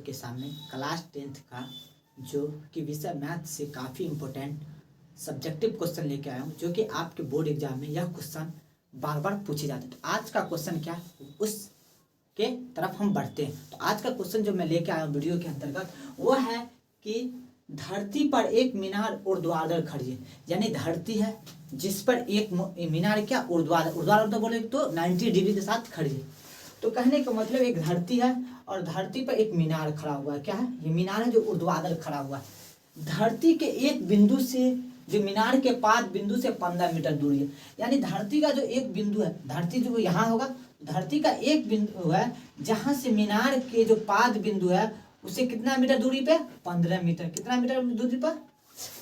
के सामने class 10th का जो कि विषय मैथ से काफ़ी इम्पोर्टेंट सब्जेक्टिव क्वेश्चन लेके आया हूँ, जो कि आपके बोर्ड एग्जाम में यह क्वेश्चन बार बार पूछे जाते हैं। तो आज का क्वेश्चन क्या है उसके तरफ हम बढ़ते हैं। तो आज का क्वेश्चन जो मैं लेके आया हूँ वीडियो के अंतर्गत वो है कि धरती पर एक मीनार ऊर्ध्वाधर खड़ी है, यानी धरती है जिस पर एक मीनार क्या ऊर्ध्वाधर तो बोले तो 90 डिग्री के साथ खड़ी है। तो कहने का मतलब एक धरती है और धरती पर एक मीनार खड़ा हुआ है। क्या है? ये मीनार है जो ऊर्ध्वाधर खड़ा हुआ है। धरती के एक बिंदु से जो मीनार के पाद बिंदु से 15 मीटर दूरी है, यानी धरती का जो एक बिंदु है, धरती जो यहाँ होगा, धरती का एक बिंदु है जहां से मीनार के जो पाद बिंदु है उसे कितना मीटर दूरी पे? 15 मीटर। कितना मीटर दूरी पर?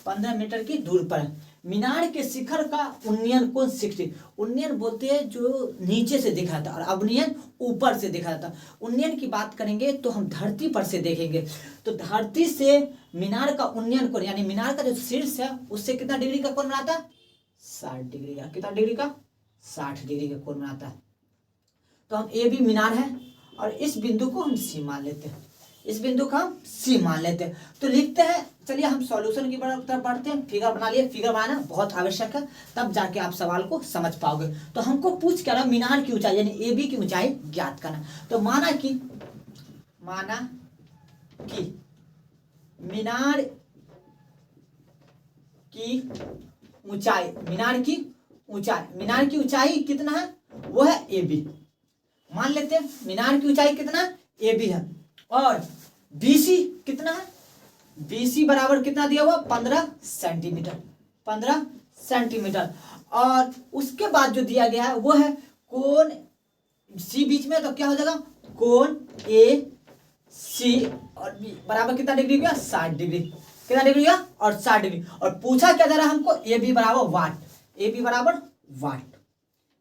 15 मीटर की दूर पर। मीनार के शिखर का उन्नयन कोण 60। उन्नयन बोलते हैं जो नीचे से देखा था और अवनयन ऊपर से देखा था। उन्नयन की बात करेंगे तो हम धरती पर से देखेंगे, तो धरती से मीनार का उन्नयन कोण यानी मीनार का जो शीर्ष है उससे कितना डिग्री का कोण बनाता है? 60 डिग्री का। कितना डिग्री का? 60 डिग्री का कोण बनाता है। तो हम ए भी मीनार है और इस बिंदु को हम सी मान लेते हैं, इस बिंदु का हम सी मान लेते हैं। तो लिखते हैं, चलिए हम सॉल्यूशन की तरफ बढ़ते हैं। फिगर बना लिए, फिगर बनाना बहुत आवश्यक है, तब जाके आप सवाल को समझ पाओगे। तो हमको पूछ क्या रहा? मीनार की ऊंचाई यानी ए बी की ऊंचाई ज्ञात करना। तो माना कि मीनार की ऊंचाई, मीनार की ऊंचाई कितना है? वो है ए बी। मान लेते हैं मीनार की ऊंचाई कितना? ए बी है। और बीसी कितना है? बीसी बराबर कितना दिया हुआ? 15 सेंटीमीटर। 15 सेंटीमीटर। और उसके बाद जो दिया गया है वो है कोण सी बीच में, तो क्या हो जाएगा? कोण ए सी और बी बराबर कितना डिग्री गया? 60 डिग्री। कितना डिग्री गया? और 60 डिग्री। और पूछा क्या जा रहा है हमको? ए बी बराबर वाट। ए बी बराबर वाट।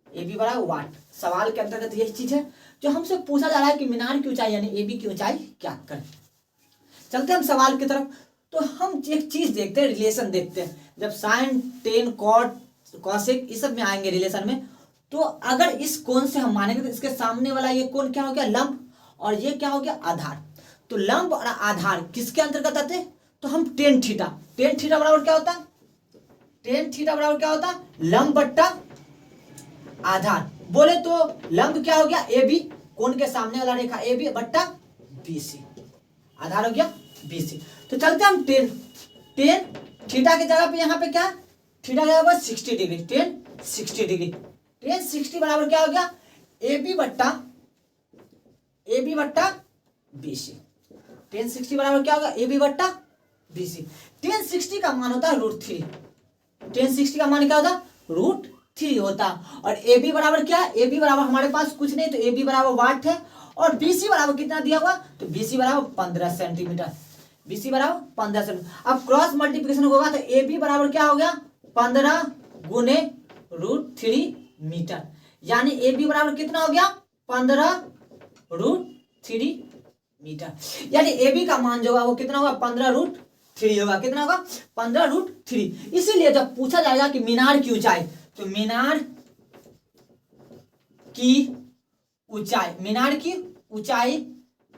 ए बी बराबर वाट। सवाल के अंतर्गत यही चीज है जो हमसे पूछा जा रहा है कि मीनार की ऊंचाई यानी ए बी की ऊंचाई क्या करें। चलते हम सवाल की तरफ। तो हम एक चीज देखते हैं, रिलेशन देखते हैं। जब साइन, टेन, कॉट, कॉसेक इस सब में आएंगे रिलेशन में, तो अगर इस कोण से हम मानेंगे तो इसके सामने वाला ये कोण क्या हो गया? लंब। और ये क्या हो गया? आधार। तो लंब और आधार किसके अंतर्गत आते हैं? तो हम टेन थीटा। टेन थीटा बराबर क्या होता है? टेन थीटा बराबर क्या होता है? लंब बट्टा आधार। बोले तो लंब क्या हो गया? ए बी, कोण के सामने वाला रेखा ए बी बट्टा बी सी, आधार हो गया बी सी। तो चलते हम टेन थीटा की जगह पे यहाँ पे क्या? थीटा की जगह पर 60 डिग्री। Ten 60 degree. टेन 60 बराबर क्या हो गया? ए बी बट्टा बी सी। टेन 60 बराबर क्या होगा? ए बी बट्टा बी सी। टेन 60 का मान होता है √3। टेन 60 का मान क्या होता? √3 होता। और ए बी बराबर क्या है? ए बी बराबर हमारे पास कुछ नहीं, तो ए बी बराबर वाट है। और बीसी बराबर कितना दिया हुआ? तो बीसी बराबर 15 सेंटीमीटर। बीसी बराबर 15 सेंटीमीटर। अब क्रॉस मल्टीप्लिकेशन होगा तो ए बी बराबर क्या हो गया? 15 गुने √3 मीटर। यानी ए बी बराबर कितना हो गया? 15 √3 मीटर। यानी ए बी का मान जो होगा वो कितना होगा? 15 √3 होगा। कितना होगा? 15 √3। इसीलिए जब पूछा जाएगा कि मीनार की ऊंचाई, तो मीनार की ऊंचाई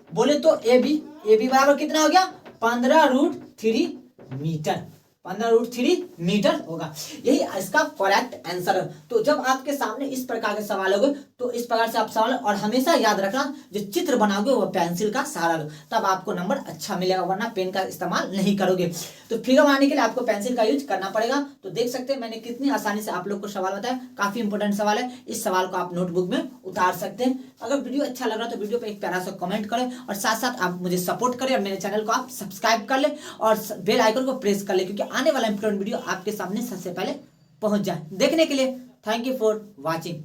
बोले तो ए बी बराबर कितना हो गया? 15 √3 मीटर। 15 √3 मीटर होगा। यही इसका करेक्ट आंसर है। तो जब आपके सामने इस प्रकार के सवाल होंगे तो इस प्रकार से आप सवाल, और हमेशा याद रखना जो चित्र बनाओगे वो पेंसिल का सहारा लो, तब आपको नंबर अच्छा मिलेगा, वरना पेन का इस्तेमाल नहीं करोगे। तो फिगर बनाने के लिए आपको पेंसिल का यूज करना पड़ेगा। तो देख सकते हैं मैंने कितनी आसानी से आप लोग को सवाल बताया। काफी इंपॉर्टेंट सवाल है, इस सवाल को आप नोटबुक में उतार सकते हैं। अगर वीडियो अच्छा लग रहा है तो वीडियो पे एक प्यारा सा कमेंट करें और साथ साथ आप मुझे सपोर्ट करें और मेरे चैनल को आप सब्सक्राइब कर ले और बेल आइकन को प्रेस कर ले, क्योंकि आने वाला इंपॉर्टेंट वीडियो आपके सामने सबसे पहले पहुंच जाए। देखने के लिए थैंक यू फॉर वॉचिंग।